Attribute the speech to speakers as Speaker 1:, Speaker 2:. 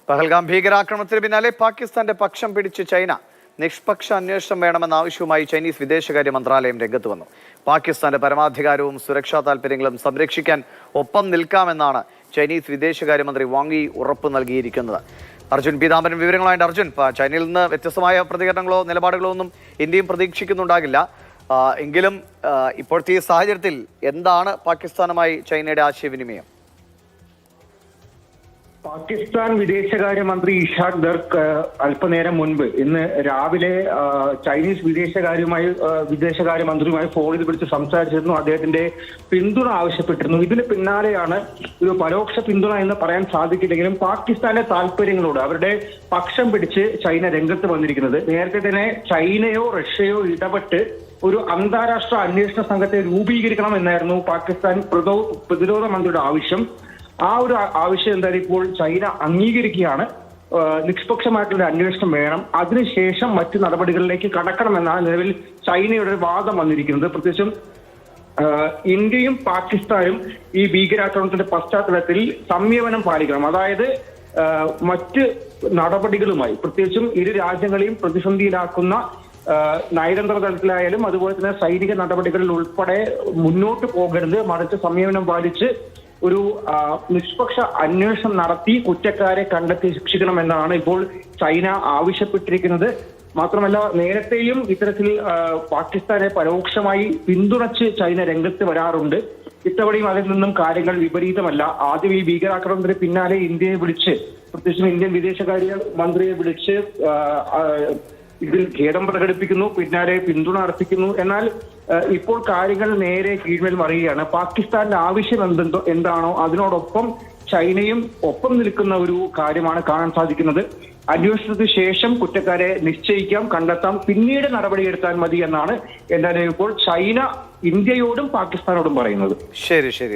Speaker 1: പഹൽഗാം ഭീകരാക്രമണത്തിന് പിന്നാലെ പാകിസ്ഥാന്റെ പക്ഷം പിടിച്ച് ചൈന. നിഷ്പക്ഷ അന്വേഷണം വേണമെന്ന ആവശ്യവുമായി ചൈനീസ് വിദേശകാര്യ മന്ത്രാലയം രംഗത്ത് വന്നു. പാകിസ്ഥാന്റെ പരമാധികാരവും സുരക്ഷാ താൽപര്യങ്ങളും സംരക്ഷിക്കാൻ ഒപ്പം നിൽക്കാമെന്നാണ് ചൈനീസ് വിദേശകാര്യമന്ത്രി വാങ് യി ഉറപ്പ് നൽകിയിരിക്കുന്നത്. അർജുൻ പീതാംബരൻ വിവരങ്ങളായിട്ട്. അർജുൻ, ചൈനയിൽ നിന്ന് വ്യത്യസ്തമായ പ്രതികരണങ്ങളോ നിലപാടുകളോ ഒന്നും ഇന്ത്യയും പ്രതീക്ഷിക്കുന്നുണ്ടാകില്ല. എങ്കിലും ഇപ്പോഴത്തെ ഈ സാഹചര്യത്തിൽ എന്താണ് പാകിസ്ഥാനുമായി ചൈനയുടെ ആശയവിനിമയം?
Speaker 2: പാകിസ്ഥാൻ വിദേശകാര്യമന്ത്രി ഇഷാഖ് ദർഗ് അല്പനേരം മുൻപ് ഇന്ന് രാവിലെ ചൈനീസ് വിദേശകാര്യമന്ത്രിയുമായി ഫോണിൽ വിളിച്ച് സംസാരിച്ചിരുന്നു. അദ്ദേഹത്തിന്റെ പിന്തുണ ആവശ്യപ്പെട്ടിരുന്നു. ഇതിന് പിന്നാലെയാണ് ഒരു പരോക്ഷ പിന്തുണ എന്ന് പറയാൻ സാധിക്കില്ലെങ്കിലും പാകിസ്ഥാന്റെ താല്പര്യങ്ങളോട് അവരുടെ പക്ഷം പിടിച്ച് ചൈന രംഗത്ത് വന്നിരിക്കുന്നത്. നേരത്തെ തന്നെ ചൈനയോ റഷ്യയോ ഇടപെട്ട് ഒരു അന്താരാഷ്ട്ര അന്വേഷണ സംഘത്തെ രൂപീകരിക്കണം എന്നായിരുന്നു പാകിസ്ഥാൻ പ്രതിരോധ മന്ത്രിയുടെ ആവശ്യം. ആ ഒരു ആവശ്യം എന്തായാലും ഇപ്പോൾ ചൈന അംഗീകരിക്കുകയാണ്. നിഷ്പക്ഷമായിട്ടുള്ള അന്വേഷണം വേണം, അതിനുശേഷം മറ്റു നടപടികളിലേക്ക് കടക്കണമെന്നാണ് നിലവിൽ ചൈനയുടെ ഒരു വാദം വന്നിരിക്കുന്നത്. പ്രത്യേകിച്ചും ഇന്ത്യയും പാകിസ്ഥാനും ഈ ഭീകരാക്രമണത്തിന്റെ പശ്ചാത്തലത്തിൽ സംയമനം പാലിക്കണം. അതായത് മറ്റ് നടപടികളുമായി, പ്രത്യേകിച്ചും ഇരു രാജ്യങ്ങളെയും പ്രതിസന്ധിയിലാക്കുന്ന നയതന്ത്ര തലത്തിലായാലും അതുപോലെ തന്നെ സൈനിക നടപടികളിൽ ഉൾപ്പെടെ മുന്നോട്ട് പോകരുത്, മറിച്ച് സംയമനം പാലിച്ച് ഒരു നിഷ്പക്ഷ അന്വേഷണം നടത്തി കുറ്റക്കാരെ കണ്ടെത്തി ശിക്ഷിക്കണമെന്നാണ് ഇപ്പോൾ ചൈന ആവശ്യപ്പെട്ടിരിക്കുന്നത്. മാത്രമല്ല, നേരത്തെയും ഇത്തരത്തിൽ പാകിസ്ഥാനെ പരോക്ഷമായി പിന്തുണച്ച് ചൈന രംഗത്ത് വരാറുണ്ട്. ഇത്തവണയും അതിൽ നിന്നും കാര്യങ്ങൾ വിപരീതമല്ല. ആദ്യം ഈ ഭീകരാക്രമണത്തിന് പിന്നാലെ ഇന്ത്യയെ വിളിച്ച്, പ്രത്യേകിച്ചും ഇന്ത്യൻ വിദേശകാര്യ മന്ത്രിയെ വിളിച്ച് ഇതിൽ ഖേദം പ്രകടിപ്പിക്കുന്നു, പിന്നാലെ പിന്തുണ അർപ്പിക്കുന്നു. എന്നാൽ ഇപ്പോൾ കാര്യങ്ങൾ നേരെ കീഴ്മേൽ മറിയുകയാണ്. പാകിസ്ഥാന്റെ ആവശ്യം എന്താണോ അതിനോടൊപ്പം ചൈനയും ഒപ്പം നിൽക്കുന്ന ഒരു കാര്യമാണ് കാണാൻ സാധിക്കുന്നത്. അന്വേഷണത്തിന് ശേഷം കുറ്റക്കാരെ നിശ്ചയിക്കാം, കണ്ടെത്താം, പിന്നീട് നടപടിയെടുത്താൽ മതി എന്നാണ് എന്തായാലും ഇപ്പോൾ ചൈന ഇന്ത്യയോടും പാകിസ്ഥാനോടും പറയുന്നത്.
Speaker 1: ശരി.